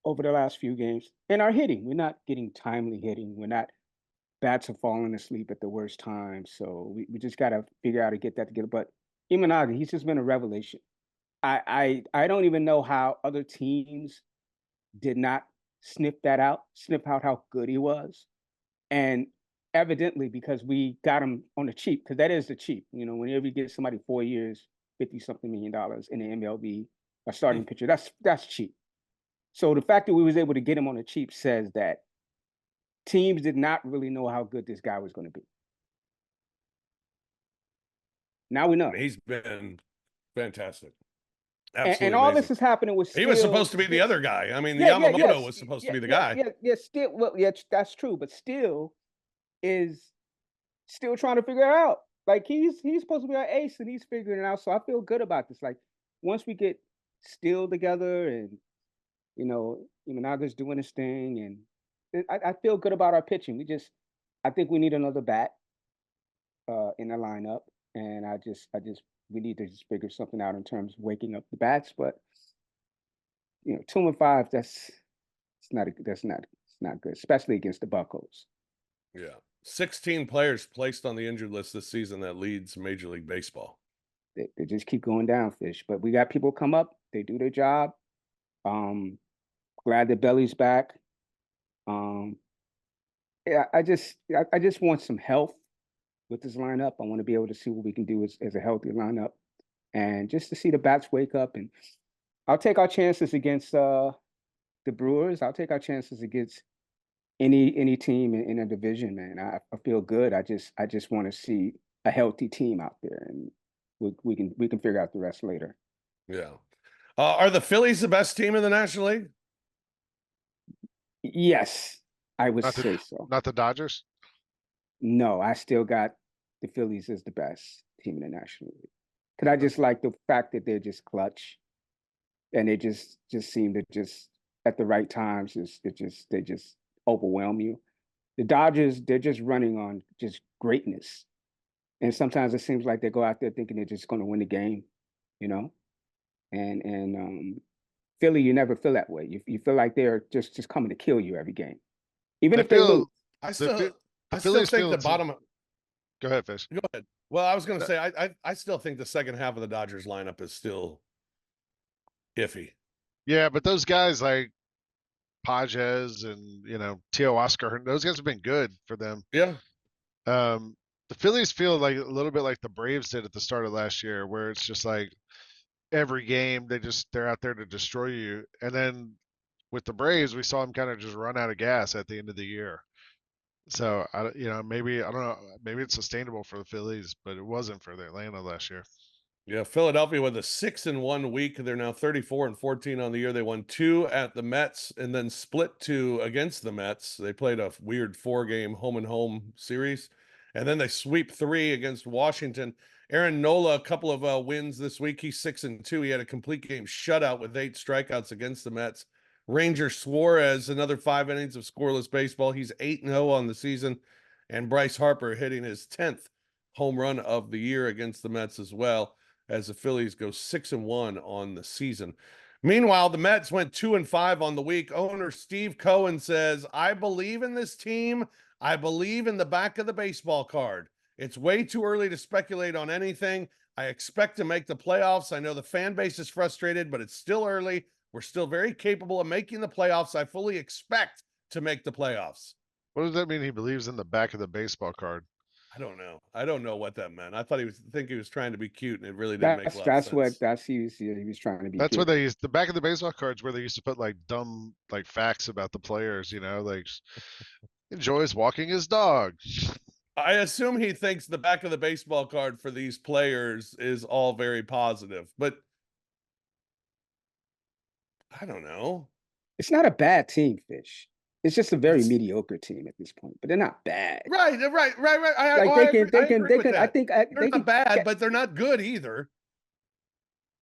over the last few games. And our hitting. We're not getting timely hitting. Bats are falling asleep at the worst time. So we just got to figure out how to get that together. But Imanaga, he's just been a revelation. I don't even know how other teams did not sniff out how good he was. And evidently, because we got him on the cheap, because that is the cheap. You know, whenever you get somebody 4 years, $50-something million in the MLB, a starting pitcher, that's cheap. So the fact that we was able to get him on the cheap says that teams did not really know how good this guy was going to be. Now we know. He's been fantastic. And all this is happening with he was supposed to be the other guy. I mean, Yamamoto was supposed to be the guy. Still, well, yeah, that's true, but still trying to figure it out. Like he's supposed to be our ace, and he's figuring it out. So I feel good about this. Like once we get Steele together, and you know, Imanaga's doing his thing, and I feel good about our pitching. I think we need another bat in the lineup, and we need to just figure something out in terms of waking up the bats. But 2-5, it's not good, especially against the Buccos. Yeah, 16 players placed on the injured list this season. That leads Major League Baseball. They just keep going down, Fish. But we got people come up. They do their job. Glad that Belly's back. Yeah, I just want some health with this lineup. I want to be able to see what we can do as a healthy lineup, and just to see the bats wake up. And I'll take our chances against the Brewers. I'll take our chances against any team in a division, man. I feel good. I just want to see a healthy team out there, and we can figure out the rest later. Yeah. Are the Phillies the best team in the National League? Yes, I would say so. Not the Dodgers? No, I still got the Phillies as the best team in the National League. Because I just like the fact that they're just clutch, and they just seem to just at the right times they just overwhelm you. The Dodgers, they're just running on just greatness, and sometimes it seems like they go out there thinking they're just going to win the game, And Philly, you never feel that way. You feel like they're just coming to kill you every game, even if they lose. I still think the bottom. Go ahead, Fish. Go ahead. Well, I was going to say I still think the second half of the Dodgers lineup is still iffy. Yeah, but those guys like Pages and Tio Oscar, those guys have been good for them. Yeah. The Phillies feel like a little bit like the Braves did at the start of last year, where it's just like every game they're out there to destroy you. And then with the Braves, we saw them kind of just run out of gas at the end of the year. So maybe I don't know, maybe it's sustainable for the Phillies, but it wasn't for the Atlanta last year. Yeah, Philadelphia with a 6-1 week. They're now 34-14 on the year. They won 2 at the Mets and then split 2 against the Mets. They played a weird 4-game home and home series, and then they sweep 3 against Washington. Aaron Nola, a couple of wins this week. He's 6-2. He had a complete game shutout with 8 strikeouts against the Mets. Ranger Suarez, another 5 innings of scoreless baseball. He's 8-0 on the season. And Bryce Harper hitting his 10th home run of the year against the Mets as well, as the Phillies go 6-1 on the season. Meanwhile, the Mets went 2-5 on the week. Owner Steve Cohen says, I believe in this team. I believe in the back of the baseball card. It's way too early to speculate on anything. I expect to make the playoffs. I know the fan base is frustrated, but it's still early. We're still very capable of making the playoffs. I fully expect to make the playoffs. What does that mean? He believes in the back of the baseball card. I don't know. I don't know what that meant. I thought he was trying to be cute, and it really didn't make a lot of sense. He was trying to be. That's cute. Where they used the back of the baseball cards, where they used to put like dumb like facts about the players. Like enjoys walking his dog. I assume he thinks the back of the baseball card for these players is all very positive, but I don't know. It's not a bad team, Fish. It's just a very mediocre team at this point, but they're not bad. Right. I think they're not bad, but they're not good either.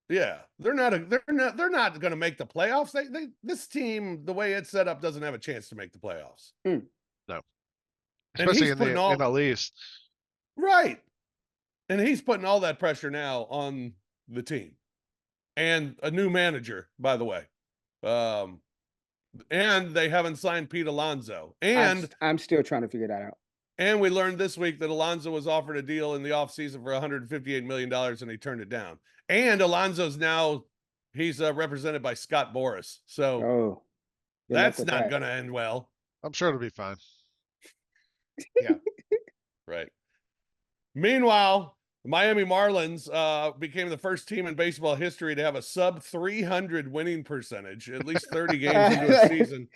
Yeah, they're not going to make the playoffs. This team, the way it's set up, doesn't have a chance to make the playoffs. No, especially in the least. Right, and he's putting all that pressure now on the team, and a new manager, by the way. And they haven't signed Pete Alonso. And I'm still trying to figure that out. And we learned this week that Alonso was offered a deal in the offseason for $158 million, and he turned it down. And Alonso's now, he's represented by Scott Boras. So that's not going to end well. I'm sure it'll be fine. Yeah. Right. Meanwhile, the Miami Marlins became the first team in baseball history to have a sub 300 winning percentage, at least 30 games into a season,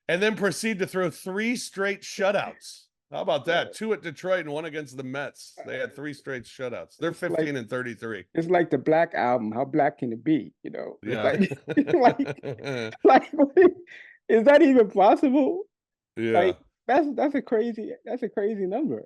and then proceed to throw 3 straight shutouts. How about that? 2 at Detroit and 1 against the Mets. They had 3 straight shutouts. They're 15 and 33. It's like the Black Album. How black can it be? You know? Yeah. Like, is that even possible? Yeah. Like, that's a crazy number.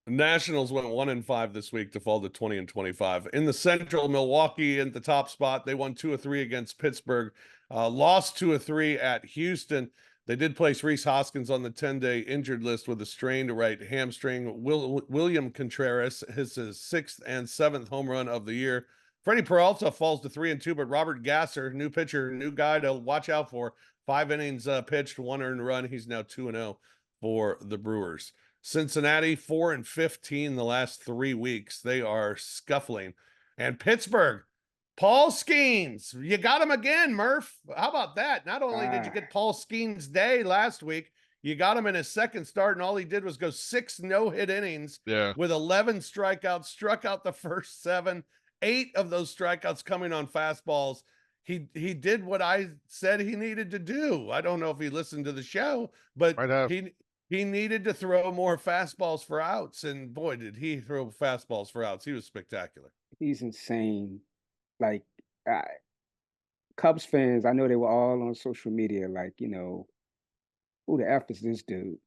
Nationals went 1-5 this week to fall to 20-25. In the Central, Milwaukee in the top spot. They won 2 of 3 against Pittsburgh. Lost 2 of 3 at Houston. They did place Rhys Hoskins on the 10-day injured list with a strained right hamstring. William Contreras his 6th and 7th home run of the year. Freddie Peralta falls to 3-2, but Robert Gasser, new pitcher, new guy to watch out for. 5 innings pitched, 1 earned run. He's now 2-0 for the Brewers. Cincinnati 4-15 the last 3 weeks. They are scuffling. And Pittsburgh, Paul Skenes, you got him again, Murph. How about that? Not only did you get Paul Skenes Day last week, you got him in his second start, and all he did was go 6 no-hit innings with 11 strikeouts, struck out the first 7, 8 of those strikeouts coming on fastballs. He did what I said he needed to do. I don't know if he listened to the show, but he needed to throw more fastballs for outs, and boy, did he throw fastballs for outs. He was spectacular. He's insane. Like, Cubs fans, I know they were all on social media, like, you know, who the F is this dude?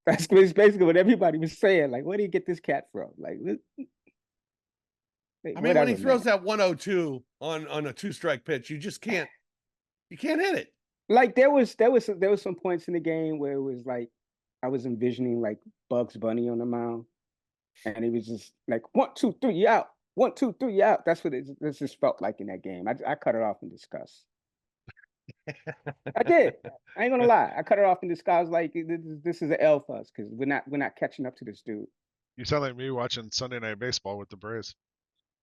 That's basically what everybody was saying. Like, where do you get this cat from? Like, I mean, when he throws that 102 on a 2-strike pitch, you just can't hit it. Like, there was some points in the game where it was like I was envisioning like Bugs Bunny on the mound, and he was just like 1, 2, 3, you out. 1, 2, 3, you out. That's what this just felt like in that game. I cut it off in disgust. I did. I ain't gonna lie. I cut it off in disgust. Like, this is an L for us because we're not catching up to this dude. You sound like me watching Sunday Night Baseball with the Braves.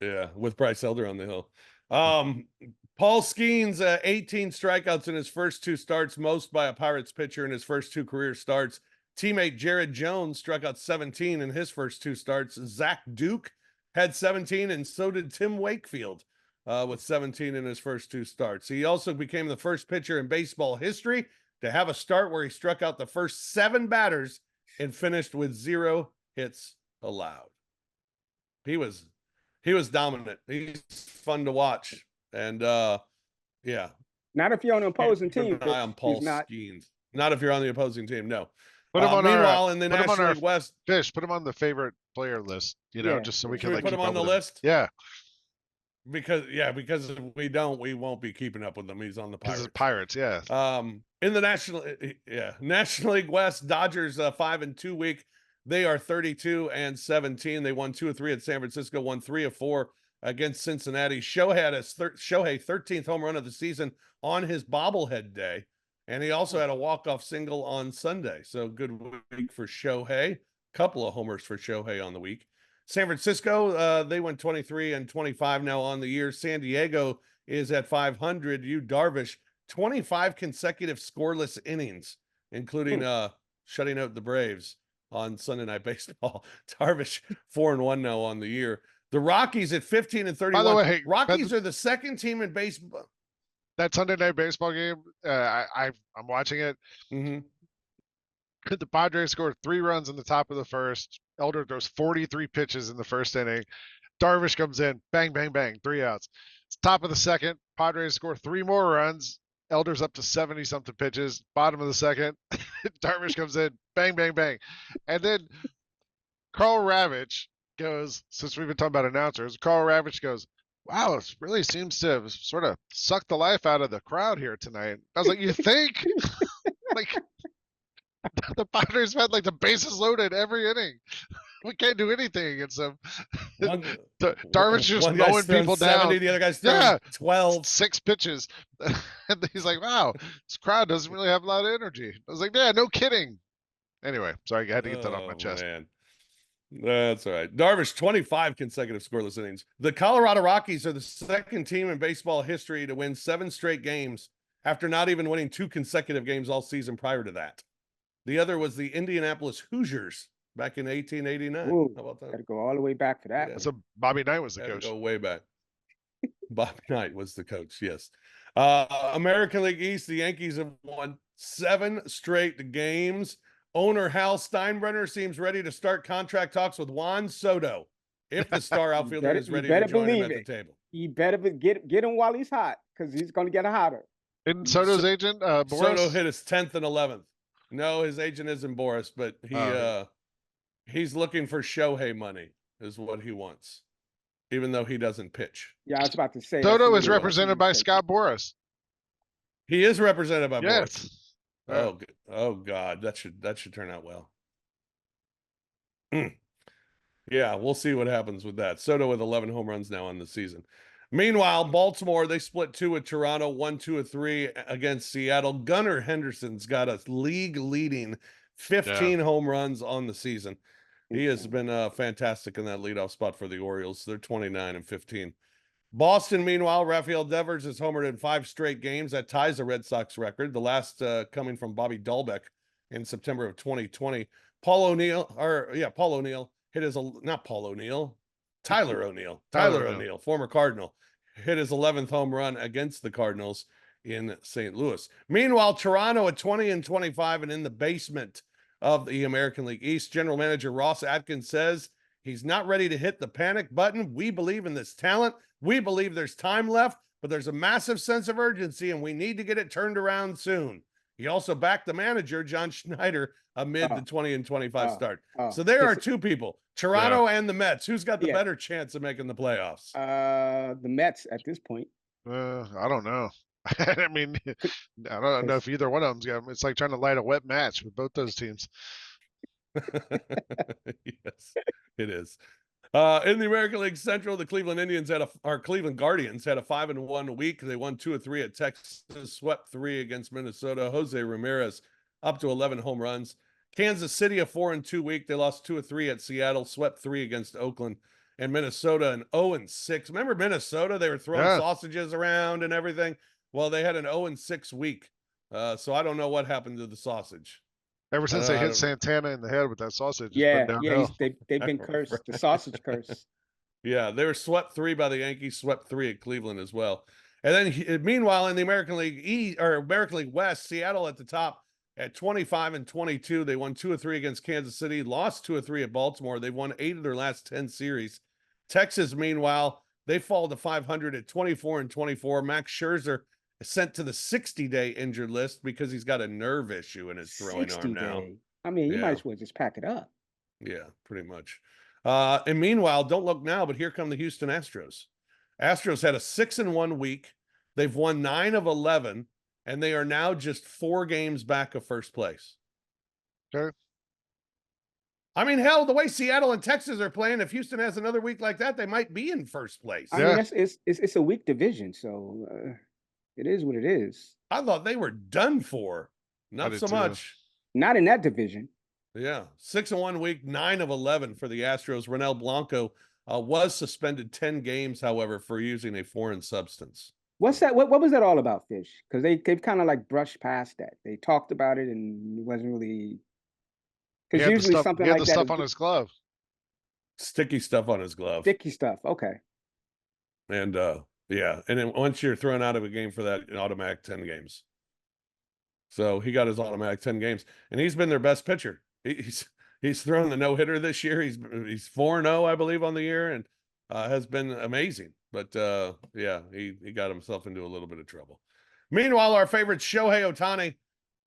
Yeah, with Bryce Elder on the hill. Paul Skenes, 18 strikeouts in his first 2 starts, most by a Pirates pitcher in his first 2 career starts. Teammate Jared Jones struck out 17 in his first 2 starts. Zach Duke had 17, and so did Tim Wakefield with 17 in his first 2 starts. He also became the first pitcher in baseball history to have a start where he struck out the first 7 batters and finished with 0 hits allowed. He was dominant. He's fun to watch. And yeah. Not if you're on the opposing team. On Paul Skenes. Not if you're on the opposing team, no. Put him on meanwhile, in the National League West. Fish, put him on the favorite player list, just so we can put him on the list. Yeah. Because if we don't, we won't be keeping up with him. He's on the Pirates. Pirates, yeah. In the National League West, Dodgers 5-2 week. They are 32-17. They won 2 of 3 at San Francisco, won 3 of 4 against Cincinnati. Shohei had his 13th home run of the season on his bobblehead day, and he also had a walk-off single on Sunday. So good week for Shohei. Couple of homers for Shohei on the week. San Francisco, they went 23-25 now on the year. San Diego is at 500. Yu Darvish, 25 consecutive scoreless innings, including shutting out the Braves on Sunday Night Baseball. Darvish 4-1 now on the year. The Rockies at 15-31. By the way, Rockies are the second team in baseball. That Sunday Night Baseball game, I'm watching it. Mm-hmm. The Padres scored 3 runs in the top of the first. Elder throws 43 pitches in the first inning. Darvish comes in, bang, bang, bang, 3 outs. It's top of the second. Padres score 3 more runs. Elder's up to 70-something pitches. Bottom of the second. Darvish comes in, bang, bang, bang. And then Carl Ravitch goes, since we've been talking about announcers, Carl Ravitch goes, wow, it really seems to have sort of sucked the life out of the crowd here tonight. I was like, you think? Like, the Padres had like the bases loaded every inning. We can't do anything against them. Darvish just mowing people 70, down. The other guy's throwing 12. 6 pitches. And he's like, wow, this crowd doesn't really have a lot of energy. I was like, yeah, no kidding. Anyway, sorry, I had to get that off my chest. Man. That's all right. Darvish, 25 consecutive scoreless innings. The Colorado Rockies are the second team in baseball history to win 7 straight games after not even winning 2 consecutive games all season prior to that. The other was the Indianapolis Hoosiers back in 1889. Ooh, how about that? Got to go all the way back for that. Yeah. So Bobby Knight was the coach. Go way back. Bobby Knight was the coach, yes. American League East, the Yankees have won 7 straight games. Owner Hal Steinbrenner seems ready to start contract talks with Juan Soto if the star outfielder is ready to join him at the table. You better get him while he's hot, because he's going to get hotter. Isn't Soto's agent Boris? Soto hit his 10th and 11th. No, his agent isn't Boris, but he's looking for Shohei money is what he wants, even though he doesn't pitch. Yeah, I was about to say. Soto is represented by Scott Boras. He is represented by Yes. Boris. Oh God, that should turn out well. Yeah, we'll see what happens with that. Soto with 11 home runs now on the season. Meanwhile, Baltimore, they split 2 with Toronto, 1-2 of 3 against Seattle. Gunnar Henderson's got a league-leading 15 home runs on the season. He has been fantastic in that leadoff spot for the Orioles. They're 29-15. Boston, meanwhile, Rafael Devers has homered in 5 straight games. That ties the Red Sox record, the last coming from Bobby Dahlbeck in September of 2020. Paul O'Neill hit his, not Paul O'Neill, Tyler O'Neill, former Cardinal, hit his 11th home run against the Cardinals in St. Louis. Meanwhile, Toronto at 20-25 and in the basement of the American League East. General Manager Ross Atkins says he's not ready to hit the panic button. We believe in this talent. We believe there's time left, but there's a massive sense of urgency, and we need to get it turned around soon. He also backed the manager, John Schneider, amid the 20-25 start. So there are 2 people, Toronto and the Mets. Who's got the better chance of making the playoffs? The Mets at this point. I don't know. I mean, I don't know if either one of them's got. It's like trying to light a wet match with both those teams. Yes, it is. In the American League Central, the Cleveland Guardians had a 5-1 week. They won 2 of 3 at Texas, swept 3 against Minnesota. Jose Ramirez up to 11 home runs. Kansas City a 4-2 week. They lost 2 of 3 at Seattle, swept 3 against Oakland, and Minnesota an 0-6. Remember Minnesota? They were throwing sausages around and everything. Well, they had an 0-6 week. So I don't know what happened to the sausage. Ever since they hit Santana in the head with that sausage. They've been cursed. The sausage curse. Yeah, they were swept 3 by the Yankees, swept 3 at Cleveland as well. And then meanwhile, in the American League American League West, Seattle at the top at 25-22. They won 2 of 3 against Kansas City, lost 2 of 3 at Baltimore. They've won 8 of their last 10 series. Texas, meanwhile, they fall to 500 at 24-24. Max Scherzer sent to the 60-day injured list because he's got a nerve issue in his throwing arm now. I mean, you might as well just pack it up. Yeah, pretty much. And meanwhile, don't look now, but here come the Houston Astros. Astros had a 6-1 week. They've won 9 of 11, and they are now just 4 games back of first place. Sure. I mean, hell, the way Seattle and Texas are playing, if Houston has another week like that, they might be in first place. I mean, it's a weak division, so it is what it is. I thought they were done for. Not so much. Not in that division. Yeah. 6-1 week, 9 of 11 for the Astros. Ronel Blanco was suspended 10 games, however, for using a foreign substance. What's that? What was that all about, Fish? Because they've kind of like brushed past that. They talked about it and it wasn't really. Because usually something like that. He had the stuff on his glove. Sticky stuff on his glove. Sticky stuff. Okay. And yeah, and then once you're thrown out of a game for that, an automatic 10 games. So he got his automatic 10 games, and he's been their best pitcher. He's thrown the no-hitter this year. He's 4-0, I believe, on the year, and has been amazing. But yeah, he got himself into a little bit of trouble. Meanwhile, our favorite Shohei Ohtani,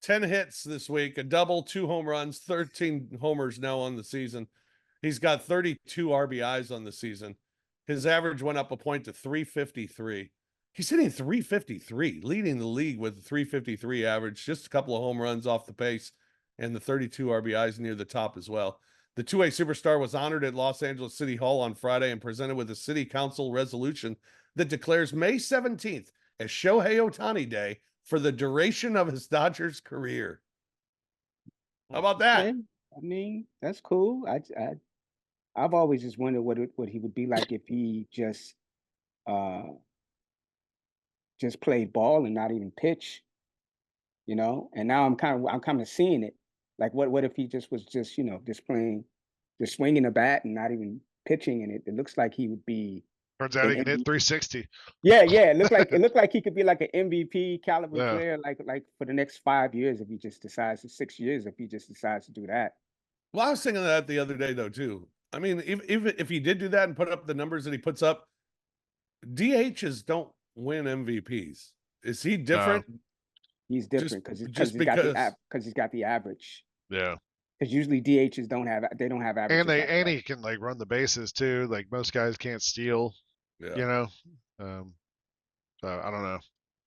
10 hits this week, a double, 2 home runs, 13 homers now on the season. He's got 32 RBIs on the season. His average went up a point to 353. He's hitting 353, leading the league with the 353 average, just a couple of home runs off the pace, and the 32 RBIs near the top as well. The two-way superstar was honored at Los Angeles City Hall on Friday and presented with a city council resolution that declares May 17th as Shohei Ohtani Day for the duration of his Dodgers career. How about that? Yeah, I mean, that's cool. I've always just wondered what he would be like if he uh just played ball and not even pitch, you know. And now I'm kind of seeing it. Like what if he just was just just playing, just swinging a bat and not even pitching, and it looks like he would be Turns out an he can hit MVP. 360. Yeah, it looked like he could be like an MVP caliber Yeah. player, like for the next 5 years if he just decides, 6 years if he just decides to do that. Well, I was thinking that the other day though too. I mean, if he did do that and put up the numbers that he puts up, DHs don't win MVPs. Is he different? He's different because he's got the average. Yeah. Because usually DHs don't have average. And he can like run the bases too. Like most guys can't steal. Yeah. You know. So I don't know.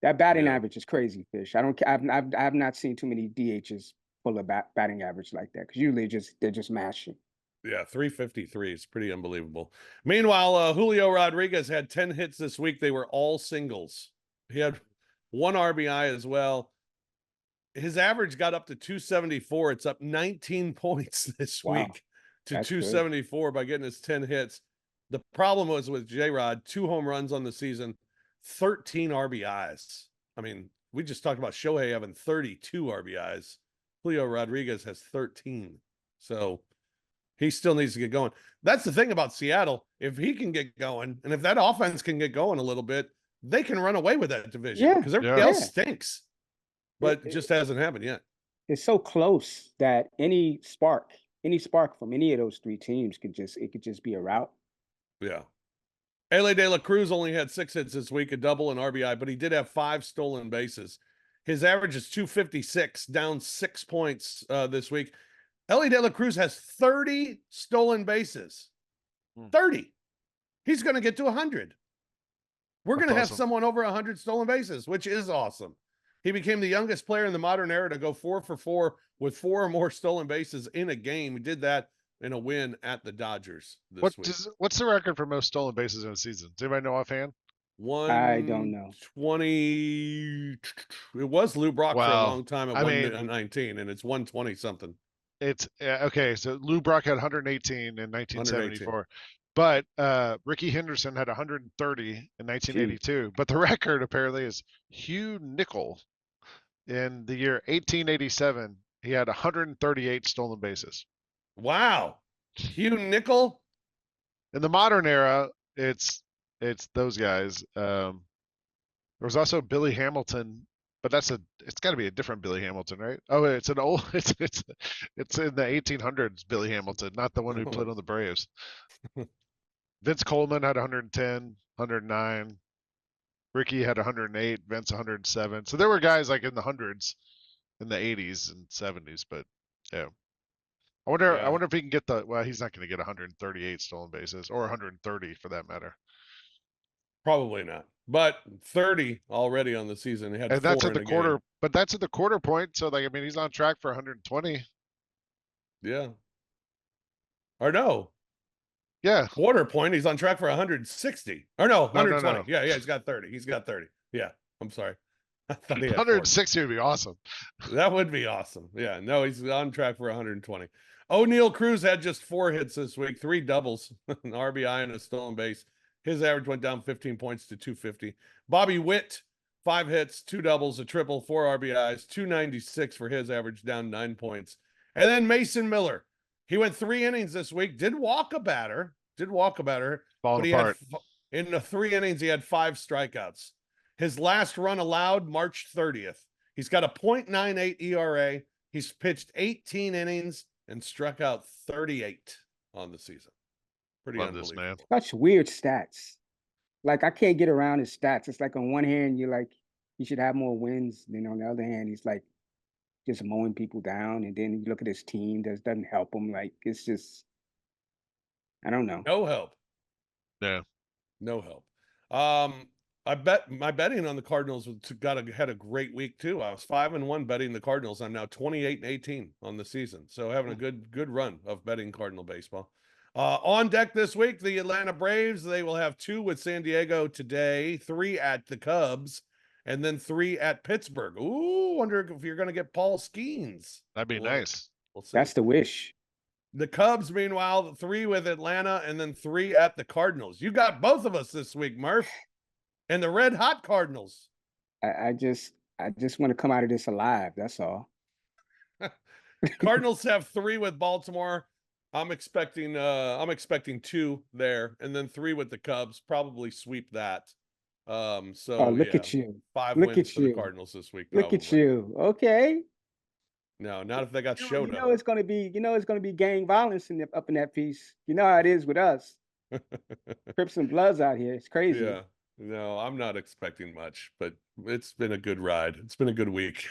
That batting average is crazy, Fish. I've not seen too many DHs pull a batting average like that, because usually they're just mashing. Yeah, 353 is pretty unbelievable. Meanwhile, Julio Rodriguez had 10 hits this week. They were all singles. He had 1 RBI as well. His average got up to 274. It's up 19 points this week to 274 by getting his 10 hits. The problem was with J-Rod, 2 home runs on the season, 13 RBIs. I mean, we just talked about Shohei having 32 RBIs. Julio Rodriguez has 13. So he still needs to get going. That's the thing about Seattle. If he can get going, and if that offense can get going a little bit, they can run away with that division because everybody else stinks. But it just hasn't happened yet. It's so close that any spark from any of those 3 teams could just be a rout. Yeah. Elly de la Cruz only had 6 hits this week, a double and RBI, but he did have 5 stolen bases. His average is 256, down 6 points this week. Elly de la Cruz has 30 stolen bases. 30. He's going to get to 100. We're going to have someone over 100 stolen bases, which is awesome. He became the youngest player in the modern era to go 4 for 4 with 4 or more stolen bases in a game. He did that in a win at the Dodgers this week. What's the record for most stolen bases in a season? Does anybody know offhand? I don't know. 20. It was Lou Brock for a long time at 119, and it's 120 something. It's okay. So Lou Brock had 118 in 1974. But Ricky Henderson had 130 in 1982. But the record apparently is Hugh Nickel. In the year 1887, he had 138 stolen bases. Wow. Hugh Nickel? In the modern era, it's those guys. There was also Billy Hamilton, but it's got to be a different Billy Hamilton, right? Oh, it's an old it's in the 1800s Billy Hamilton, not the one who played on the Braves. Vince Coleman had 110, 109. Ricky had 108, Vince 107. So there were guys like in the hundreds in the 80s and 70s, but yeah. I wonder if he can get he's not going to get 138 stolen bases or 130 for that matter. Probably not. But 30 already on the season. He had and that's at the quarter, but that's at the quarter point. So like, I mean, he's on track for 120. Yeah. Or no. Yeah. Quarter point, he's on track for 160. Or no, 120. No. Yeah, he's got 30. He's got 30. Yeah, I'm sorry. I thought he had 160 would be awesome. That would be awesome. Yeah, no, he's on track for 120. O'Neal Cruz had just 4 hits this week, 3 doubles, an RBI and a stolen base. His average went down 15 points to 250. Bobby Witt, 5 hits, 2 doubles, a triple, 4 RBIs, 296 for his average, down 9 points. And then Mason Miller. He went 3 innings this week, did walk a batter. Falling apart. In the 3 innings, he had 5 strikeouts. His last run allowed March 30th. He's got a .98 ERA. He's pitched 18 innings and struck out 38 on the season. Pretty unbelievable. Man. Such weird stats. Like, I can't get around his stats. It's like on one hand, you're like, he should have more wins. Then on the other hand, he's like just mowing people down. And then you look at his team, doesn't help him. Like, it's just, I don't know. No help. Yeah. No help. I bet my betting on the Cardinals had a great week too. I was 5-1 betting the Cardinals. I'm now 28-18 on the season. So having a good run of betting Cardinal baseball. On deck this week, the Atlanta Braves. They will have 2 with San Diego today, 3 at the Cubs, and then 3 at Pittsburgh. Ooh, wonder if you're going to get Paul Skenes. That'd be nice. We'll see. That's the wish. The Cubs, meanwhile, 3 with Atlanta and then 3 at the Cardinals. You got both of us this week, Murph, and the red hot Cardinals. I just want to come out of this alive. That's all. Cardinals have 3 with Baltimore. I'm expecting 2 there, and then 3 with the Cubs. Probably sweep that. Look at you. 5 wins for the Cardinals this week. Look at you. Okay. No, not if they got Shohei. You know it's gonna be gang violence up in that piece. You know how it is with us. Crips and Bloods out here. It's crazy. Yeah. No, I'm not expecting much, but it's been a good ride. It's been a good week.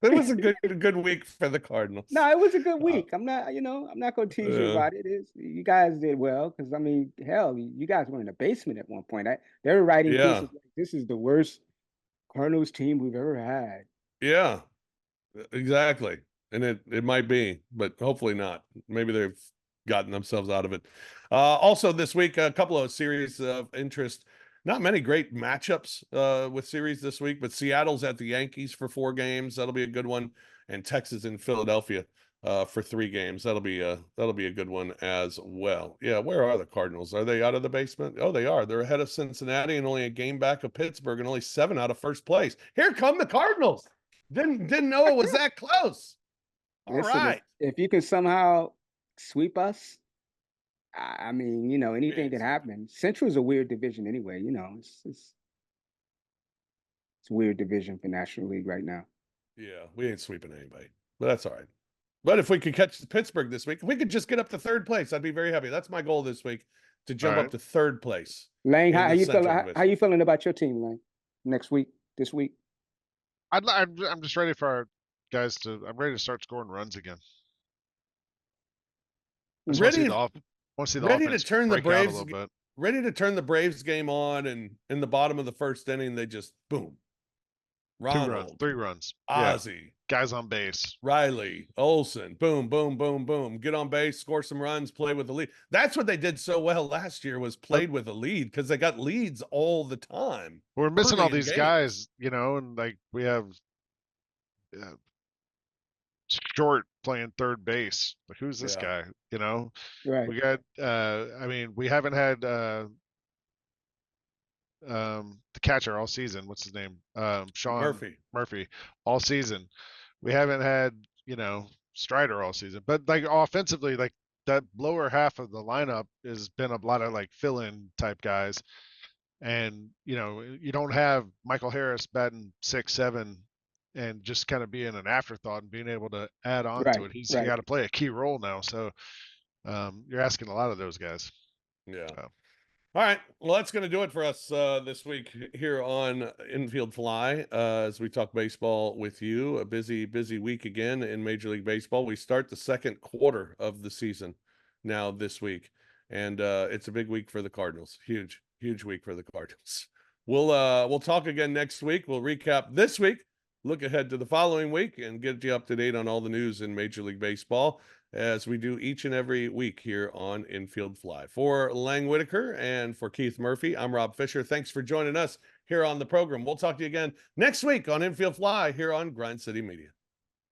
It was a good week for the Cardinals. No, it was a good week. I'm not gonna tease you about it. You guys did well because I mean, hell, you guys were in the basement at one point. They were writing pieces like, this is the worst Cardinals team we've ever had. Yeah, exactly. And it might be, but hopefully not. Maybe they've gotten themselves out of it. Also this week, a couple of series of interest. Not many great matchups with series this week, but Seattle's at the Yankees for 4 games. That'll be a good one. And Texas and Philadelphia for 3 games. That'll be a good one as well. Yeah, where are the Cardinals? Are they out of the basement? Oh, they are. They're ahead of Cincinnati and only a game back of Pittsburgh and only 7 out of first place. Here come the Cardinals. Didn't know it was that close. All right. If you can somehow sweep us, I mean, anything can happen. Central's a weird division anyway. It's a weird division for National League right now. Yeah, we ain't sweeping anybody, but that's all right. But if we could catch Pittsburgh this week, if we could just get up to 3rd place, I'd be very happy. That's my goal this week, to jump up to 3rd place. Lang, how you feeling about your team, Lang? This week? I'm just ready for our guys I'm ready to start scoring runs again. Ready to turn the Braves a little bit. Ready to turn the Braves game on, and in the bottom of the 1st inning, they just boom. Ronald, 2 runs, 3 runs. Ozzie, guys on base. Riley, Olsen, boom, boom, boom, boom. Get on base, score some runs, play with the lead. That's what they did so well last year, was played with a lead, because they got leads all the time. We're missing all these guys, and like we have Short playing 3rd base. Like, who's this guy? Right. We got I mean, we haven't had the catcher all season. What's his name? Sean Murphy all season. We haven't had, Strider all season. But like offensively, like that lower half of the lineup has been a lot of like fill-in type guys. And, you don't have Michael Harris batting 6-7 and just kind of being an afterthought and being able to add on to it. He's got to play a key role now. So you're asking a lot of those guys. Yeah. So. All right. Well, that's going to do it for us this week here on Infield Fly as we talk baseball with you. A busy week again in Major League Baseball. We start the 2nd quarter of the season now this week, and it's a big week for the Cardinals. Huge week for the Cardinals. We'll talk again next week. We'll recap this week, look ahead to the following week, and get you up to date on all the news in Major League Baseball, as we do each and every week here on Infield Fly. For Lang Whitaker and for Keith Murphy, I'm Rob Fisher. Thanks for joining us here on the program. We'll talk to you again next week on Infield Fly here on Grind City Media.